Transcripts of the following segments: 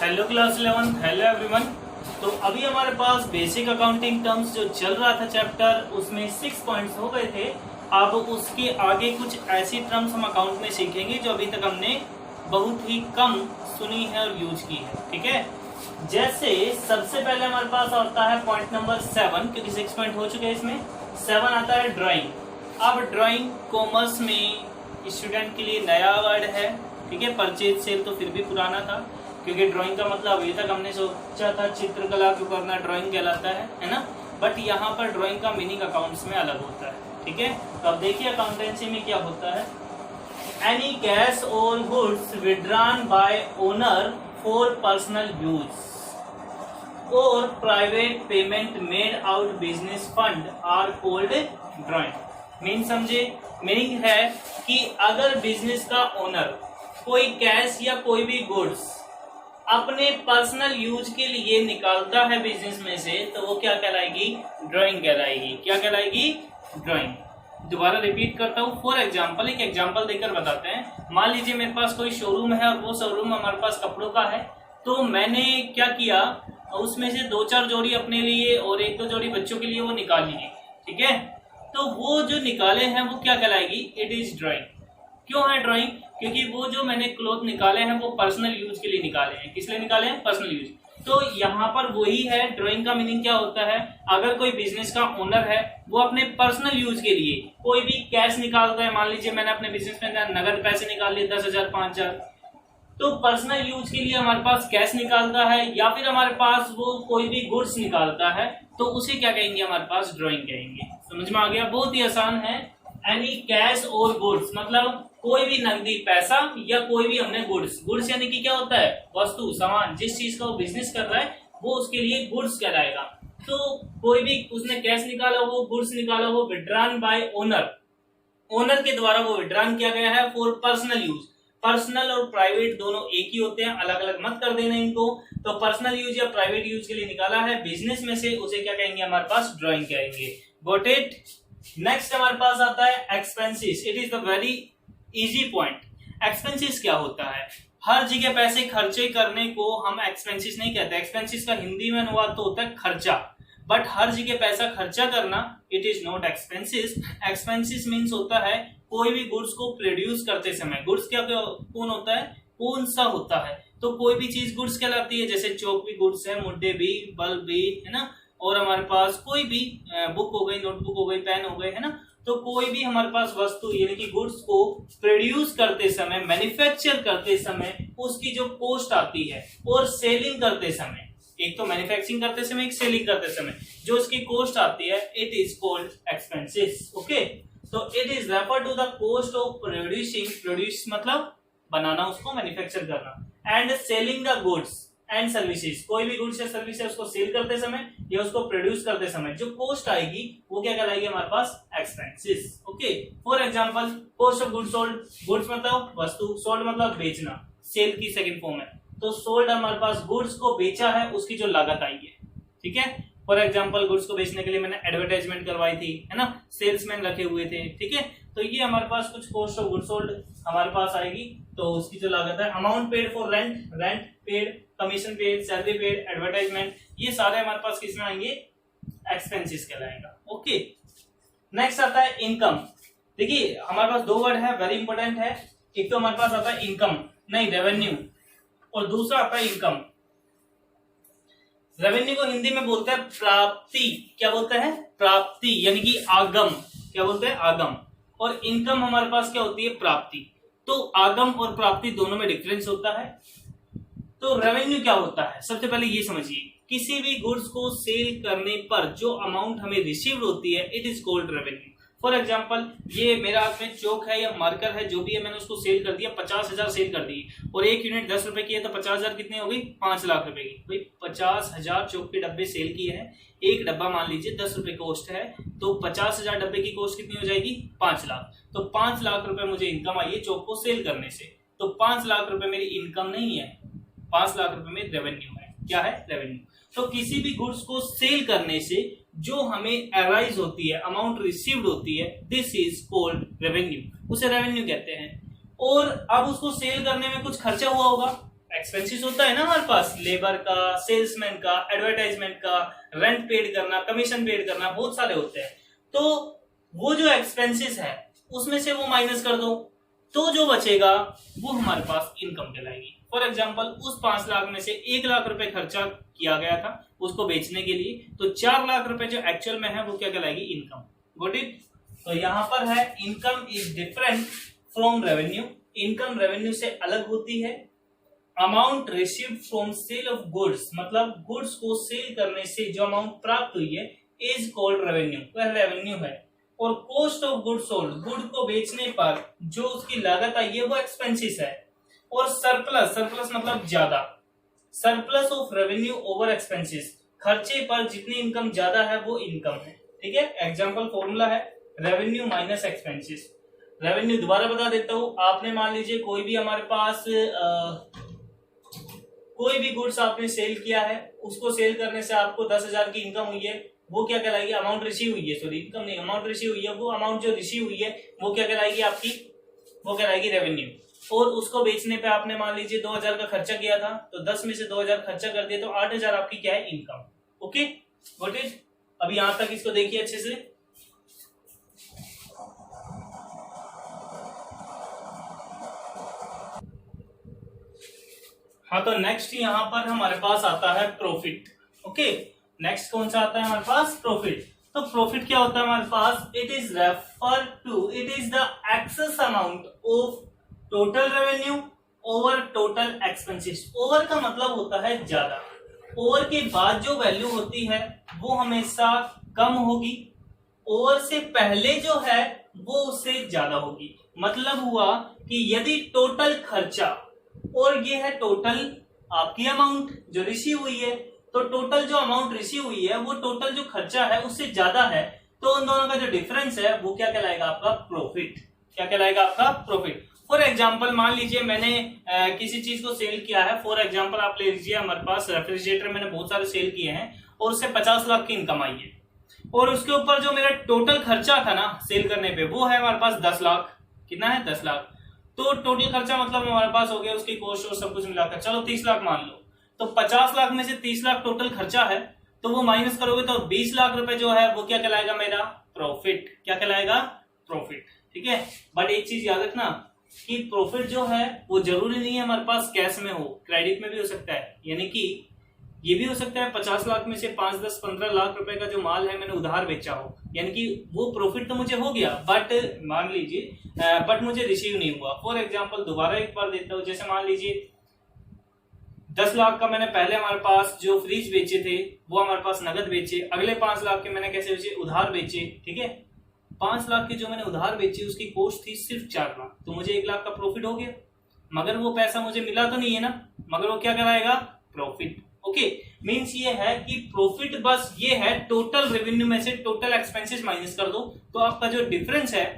Hello class 11, hello everyone. तो अभी हमारे पास बेसिक अकाउंटिंग टर्म्स जो चल रहा था चैप्टर, उसमें 6 पॉइंट्स हो गए थे। अब उसके आगे कुछ ऐसी टर्म्स हम अकाउंट में सीखेंगे जो अभी तक हमने बहुत ही कम सुनी है और यूज की है। ठीक है, जैसे सबसे पहले हमारे पास आता है पॉइंट नंबर 7, क्योंकि 6 पॉइंट हो चुके हैं, इसमें 7 आता है ड्राइंग। अब ड्राइंग कॉमर्स में स्टूडेंट के लिए नया वर्ड है। ठीक है, परचेज सेल तो फिर भी पुराना था, क्योंकि ड्राइंग का मतलब अभी तक हमने सोचा था चित्रकला को करना ड्राइंग कहलाता है ना। बट यहाँ पर ड्राइंग का मीनिंग अकाउंट्स में अलग होता है। ठीक है, तो अब देखिए अकाउंटेंसी में क्या होता है। एनी कैश और goods withdrawn by owner for personal use और private payment made out business fund are called drawing. Mean समझे, मीनिंग है कि अगर बिजनेस का ओनर कोई कैश या कोई भी गुड्स अपने पर्सनल यूज के लिए निकालता है बिजनेस में से, तो वो क्या कहलाएगी? ड्राइंग कहलाएगी। क्या कहलाएगी? ड्राइंग। दोबारा रिपीट करता हूँ। फॉर एग्जाम्पल, एक एग्जाम्पल देकर बताते हैं। मान लीजिए मेरे पास कोई शोरूम है और वो शोरूम हमारे पास कपड़ों का है। तो मैंने क्या किया, उसमें से 2-4 जोड़ी अपने लिए और 1-2 जोड़ी बच्चों के लिए वो निकाल लिए। ठीक है, तो वो जो निकाले हैं वो क्या कहलाएगी? It is drawing. क्यों है ड्राइंग? क्योंकि वो जो मैंने क्लॉथ निकाले हैं वो पर्सनल यूज के लिए निकाले हैं। किस लिए निकाले हैं? Personal use. तो यहाँ पर वही है, ड्राइंग का मीनिंग क्या होता है? अगर कोई बिजनेस का ओनर है, वो अपने पर्सनल यूज के लिए कोई भी कैश निकालता है। मान लीजिए मैंने अपने बिजनेस में नगद पैसे निकाल लिए 10,000 5,000, तो पर्सनल यूज के लिए हमारे पास कैश निकालता है, या फिर हमारे पास वो कोई भी गुड्स निकालता है, तो उसे क्या कहेंगे? हमारे पास ड्राइंग कहेंगे। समझ में आ गया? बहुत ही आसान है। एनी कैश और गुड्स मतलब कोई भी नकदी पैसा या कोई भी हमने गुड्स। गुड्स यानी कि क्या होता है? वस्तु, सामान। जिस चीज का वो बिजनेस कर रहा है वो उसके लिए गुड्स कहलाएगा। तो कोई भी उसने कैश निकाला हो, गुड्स निकाला हो, विड्रॉन बाय ओनर, ओनर के द्वारा वो विड्रॉन किया गया है फॉर पर्सनल यूज। पर्सनल और प्राइवेट दोनों एक ही होते हैं, अलग अलग मत कर देना इनको। तो पर्सनल यूज या प्राइवेट यूज के लिए निकाला है बिजनेस में से, उसे क्या कहेंगे? हमारे पास ड्राइंग कहेंगे। Got it? नेक्स्ट हमारे पास आता है expenses. It is the very easy point. Expenses क्या होता है? हर जगह पैसे खर्चे करने को हम एक्सपेंसेस नहीं कहते। एक्सपेंसेस का हिंदी में अनुवाद तो होता है खर्चा, बट हर जगह पैसा खर्चा करना it is not expenses. Expenses means होता है कोई भी गुड्स को प्रोड्यूस करते समय। गुड्स क्या कौन होता है? कौन सा होता है? तो कोई भी चीज गुड्स कहलाती है। जैसे चौक भी गुड्स है, मुड्डे भी, बल्ब भी, है ना। और हमारे पास कोई भी बुक हो गई, नोटबुक हो गई, पेन हो गए, है ना। तो कोई भी हमारे पास वस्तु यानी कि गुड्स को प्रोड्यूस करते समय, मैन्युफैक्चर करते समय उसकी जो कॉस्ट आती है, और सेलिंग करते समय, एक तो मैन्युफैक्चरिंग करते समय, एक सेलिंग करते समय जो उसकी कॉस्ट आती है, it is called expenses. Okay, तो it is refer to the cost of producing, produce मतलब बनाना, उसको मैन्युफैक्चर करना, and selling the goods and services. कोई भी गुड्स या सर्विस है उसको सेल करते समय या उसको प्रोड्यूस करते समय जो कॉस्ट आएगी वो क्या कहलाएगी? हमारे पास expenses. Okay, for example cost of goods sold. Goods मतलब वस्तु, सोल्ड मतलब बेचना, सेल की सेकंड फॉर्म है। तो सोल्ड हमारे पास गुड्स को बेचा है, उसकी जो लागत आई है। ठीक है, फॉर एग्जांपल गुड्स को बेचने के लिए मैंने एडवर्टाइजमेंट करवाई थी, है ना, सेल्समैन रखे हुए थे। ठीक है, तो ये हमारे पास कुछ कॉस्ट ऑफ गुड्स सोल्ड हमारे पास आएगी, तो उसकी जो लागत है। Amount paid for rent, rent paid, commission paid, salary paid, advertisement, ये सारे हमारे पास किसमें आएंगे? एक्सपेंसेस कहलाएगा। ओके, नेक्स्ट आता है इनकम। देखिए हमारे पास 2 वर्ड है, वेरी इंपॉर्टेंट है। एक तो हमारे पास आता है इनकम, नहीं रेवेन्यू, और दूसरा आता है इनकम। रेवेन्यू को हिंदी में बोलते हैं प्राप्ति। क्या बोलते हैं? प्राप्ति, यानी कि आगम। क्या बोलते हैं? आगम। और इनकम हमारे पास क्या होती है? प्राप्ति। तो आगम और प्राप्ति दोनों में डिफरेंस होता है। तो रेवेन्यू क्या होता है? सबसे पहले ये समझिए, किसी भी गुड्स को सेल करने पर जो अमाउंट हमें रिसीव्ड होती है, it is called revenue. For example, ये मेरा हाथ में चौक है या मार्कर है, जो भी है, मैंने उसको सेल कर दिया, 50,000 सेल कर दी, और 1 यूनिट 10 रुपए की है, तो 50,000 कितनी हो गई? 5 लाख रुपए की। भाई 50,000 चौक के डब्बे सेल किए हैं, एक डब्बा मान लीजिए 10 रुपए कॉस्ट है, तो 50,000 डब्बे की कॉस्ट कितनी हो जाएगी? 5 लाख। तो 5 लाख रुपए मुझे इनकम आई है चौक को सेल करने से। तो 5 लाख रुपए मेरी इनकम नहीं है, 5 लाख रुपए में रेवेन्यू है। क्या है? रेवेन्यू। तो किसी भी गुड्स को सेल करने से जो हमें अराइज होती है, अमाउंट रिसीव्ड होती है, दिस इज कॉल्ड रेवेन्यू, उसे रेवेन्यू कहते हैं। और अब उसको सेल करने में कुछ खर्चा हुआ होगा, एक्सपेंसेस होता है ना हमारे पास, लेबर का, सेल्समैन का, एडवर्टाइजमेंट का, रेंट पेड करना, कमीशन पेड करना, बहुत सारे होते हैं। तो वो जो एक्सपेंसेस है उसमें से वो माइनस कर दो, तो जो बचेगा वो हमारे पास इनकम कहलाएगी। फॉर एग्जांपल उस 5 लाख में से 1 लाख रुपए खर्चा किया गया था उसको बेचने के लिए, तो 4 लाख रुपए जो एक्चुअल में है वो क्या कहलाएगी, इनकम। Got it. तो यहाँ पर है income is different from revenue, income revenue से अलग होती है। Amount received from sale of goods, मतलब गुड्स को सेल करने से जो अमाउंट प्राप्त हुई है इज कॉल्ड रेवेन्यू, वह रेवेन्यू है। और cost of good sold, good को बेचने पर जो उसकी लागत आई है वो एक्सपेंसेस है। और सरप्लस, सरप्लस मतलब ज्यादा, surplus of revenue over expenses, खर्चे पर जितनी इनकम ज्यादा है वो इनकम है। ठीक है, एग्जांपल फॉर्मूला है रेवेन्यू माइनस एक्सपेंसेस। रेवेन्यू दोबारा बता देता हूं, आपने मान लीजिए कोई भी हमारे पास कोई भी गुड्स आपने सेल किया है, उसको सेल करने से आपको 10,000 की इनकम हुई है, वो क्या कहलाएगी, अमाउंट रिसीव हुई है, सॉरी इनकम नहीं, अमाउंट रिसीव हुई है, वो अमाउंट जो रिसीव हुई है वो क्या कहलाएगी आपकी, वो कहलाएगी रेवेन्यू। और उसको बेचने पे आपने मान लीजिए 2,000 का खर्चा किया था, तो 10 में से 2,000 खर्चा कर दिया तो 8,000 आपकी क्या है, इनकम। Okay, got it. अभी यहां तक इसको देखिए अच्छे से। हाँ, तो नेक्स्ट यहाँ पर हमारे पास आता है प्रॉफिट। ओके, नेक्स्ट कौन सा आता है हमारे पास, प्रॉफिट। तो प्रॉफिट क्या होता है हमारे पास, it is refer to, it is the excess amount of total revenue over total expenses. Over का मतलब होता है ज्यादा, ओवर के बाद जो वैल्यू होती है वो हमेशा कम होगी, ओवर से पहले जो है वो उससे ज्यादा होगी। मतलब हुआ कि यदि टोटल खर्चा और ये है टोटल आपकी अमाउंट जो रिसीव हुई है, तो टोटल जो अमाउंट रिसीव हुई है वो टोटल जो खर्चा है उससे ज्यादा है, तो उन दोनों का जो डिफरेंस है वो क्या कहलाएगा आपका, प्रॉफिट। क्या कहलाएगा आपका, प्रॉफिट। फॉर एग्जांपल मान लीजिए मैंने किसी चीज को सेल किया है, फॉर एग्जांपल आप ले लीजिए हमारे पास रेफ्रिजरेटर मैंने बहुत सारे सेल किए हैं और उससे 50 लाख की इनकम आई है, और उसके ऊपर जो मेरा टोटल खर्चा था ना सेल करने पे वो है हमारे पास 10 लाख। कितना है, 10 लाख। तो टोटल खर्चा मतलब हमारे पास हो गया उसकी कॉस्ट और सब कुछ मिलाकर, चलो 30 लाख मान लो। तो 50 लाख में से 30 लाख टोटल खर्चा है, तो वो माइनस करोगे तो 20 लाख रुपए जो है वो क्या कहलाएगा मेरा, प्रॉफिट। क्या कहलाएगा, प्रॉफिट। ठीक है, बट एक चीज याद रखना कि प्रॉफिट जो है वो जरूरी नहीं है हमारे पास कैश में हो, क्रेडिट में भी हो सकता है। यानी कि ये भी हो सकता है 50 लाख में से 5, 10, 15 लाख रुपए का जो माल है मैंने उधार बेचा हो, यानी कि वो प्रॉफिट तो मुझे हो गया, बट मान लीजिए बट मुझे रिसीव नहीं हुआ। फॉर एग्जांपल दोबारा एक बार देता हूं, जैसे मान लीजिए 10 लाख का मैंने पहले हमारे पास जो फ्रिज बेचे थे वो हमारे पास नगद बेचे, अगले 5 लाख के मैंने कैसे बेचे, उधार बेचे। ठीक है, 5 लाख के जो मैंने उधार बेचे उसकी कॉस्ट थी सिर्फ 4 लाख, तो मुझे 1 लाख का प्रॉफिट हो गया, मगर वो पैसा मुझे मिला तो नहीं है ना, मगर वो क्या कराएगा, प्रॉफिट। ओके, मींस ये है कि प्रॉफिट बस ये है टोटल रेवेन्यू में से टोटल एक्सपेंसेस माइनस कर दो, तो आपका जो डिफरेंस है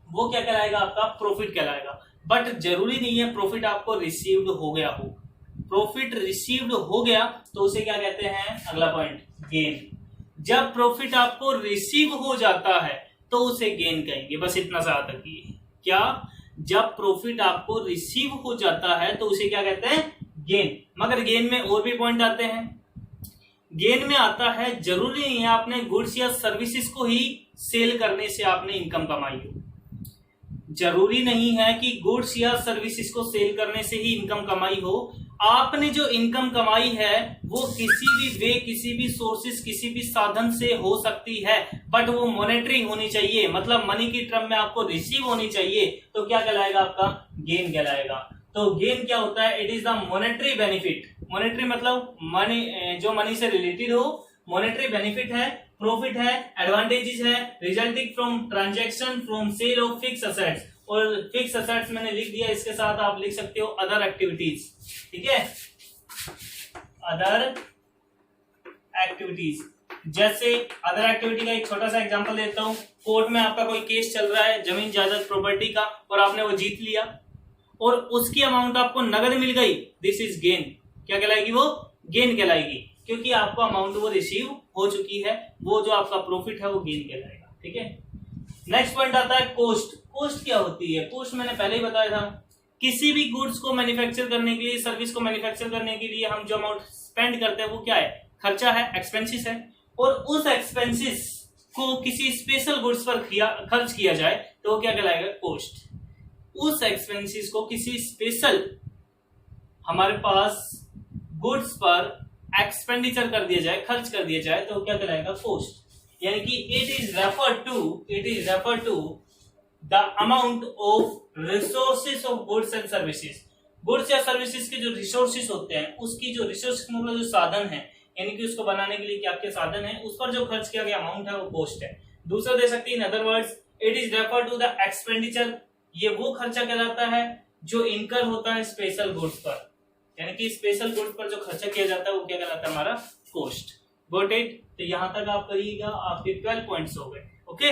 वो क्या कहलाएगा, आपका प्रॉफिट कहलाएगा। बट जरूरी नहीं है प्रॉफिट आपको रिसीव्ड हो गया हो, प्रॉफिट रिसीव्ड हो गया तो उसे क्या कहते हैं, अगला पॉइंट, गेन। जब प्रॉफिट आपको रिसीव हो जाता है तो उसे गेन कहेंगे, बस इतना सा याद रखिए। क्या, जब प्रॉफिट आपको रिसीव हो जाता है तो उसे क्या कहते हैं, गेन। मगर गेन में और भी पॉइंट आते हैं। गेन में आता है, जरूरी नहीं है आपने गुड्स या सर्विसेज को ही सेल करने से आपने इनकम कमाई हो, जरूरी नहीं है कि गुड्स या सर्विसेज को सेल करने से ही इनकम कमाई हो। आपने जो इनकम कमाई है वो किसी भी वे, किसी भी सोर्सेस, किसी भी साधन से हो सकती है, बट वो मॉनेटरी होनी चाहिए, मतलब मनी की टर्म में आपको रिसीव होनी चाहिए, तो क्या कहलाएगा आपका, गेन कहलाएगा। तो गेन क्या होता है, it is the monetary benefit. Monetary मतलब मनी, जो मनी से रिलेटेड हो, मॉनेटरी बेनिफिट है, प्रॉफिट है, एडवांटेजेस है, resulting from transaction from sale of fix assets. और फिक्स असेट्स मैंने लिख दिया, इसके साथ आप लिख सकते हो अदर एक्टिविटीज। ठीक है, अदर एक्टिविटीज। जैसे अदर एक्टिविटी का एक छोटा सा एग्जांपल देता हूं, कोर्ट में आपका कोई केस चल रहा है जमीन जायदाद प्रॉपर्टी का, और आपने वो जीत लिया और उसकी अमाउंट आपको नगद मिल गई, दिस इज गेन। क्या कहलाएगी, वो गेन कहलाएगी, क्योंकि आपको अमाउंट वो रिसीव हो चुकी है, वो जो आपका प्रॉफिट है वो गेन कहलाएगा। ठीक है, नेक्स्ट पॉइंट आता है कोस्ट। कोस्ट क्या होती है? कोस्ट मैंने पहले ही बताया था, किसी भी गुड्स को मैन्युफैक्चर करने के लिए, सर्विस को मैन्युफैक्चर करने के लिए हम जो अमाउंट स्पेंड करते हैं वो क्या है? खर्चा है, एक्सपेंसिस है। और उस एक्सपेंसिस को किसी स्पेशल गुड्स पर खर्च किया जाए तो वो क्या कहलाएगा? कोस्ट। उस एक्सपेंसिस को किसी स्पेशल हमारे पास गुड्स पर एक्सपेंडिचर कर दिया जाए, खर्च कर दिया जाए, तो क्या कहलाएगा? कोस्ट। यानी कि it is refer to the amount of resources of goods and services. Goods या सर्विसेज के जो रिसोर्सेज होते हैं, उसकी जो रिसोर्स मतलब जो साधन है, यानी कि उसको बनाने के लिए क्या क्या साधन है, उस पर जो खर्च किया गया अमाउंट है वो कोस्ट है। दूसरा दे सकती है, in other words it is refer to the expenditure. ये वो खर्चा कहलाता है जो इनकर होता है स्पेशल गुड्स पर, यानी कि स्पेशल गुड्स पर जो खर्चा किया जाता है वो क्या कहलाता है? हमारा कोस्ट। Got it? तो यहां तक आप करिएगा, आपके 12 पॉइंट्स हो गए। ओके।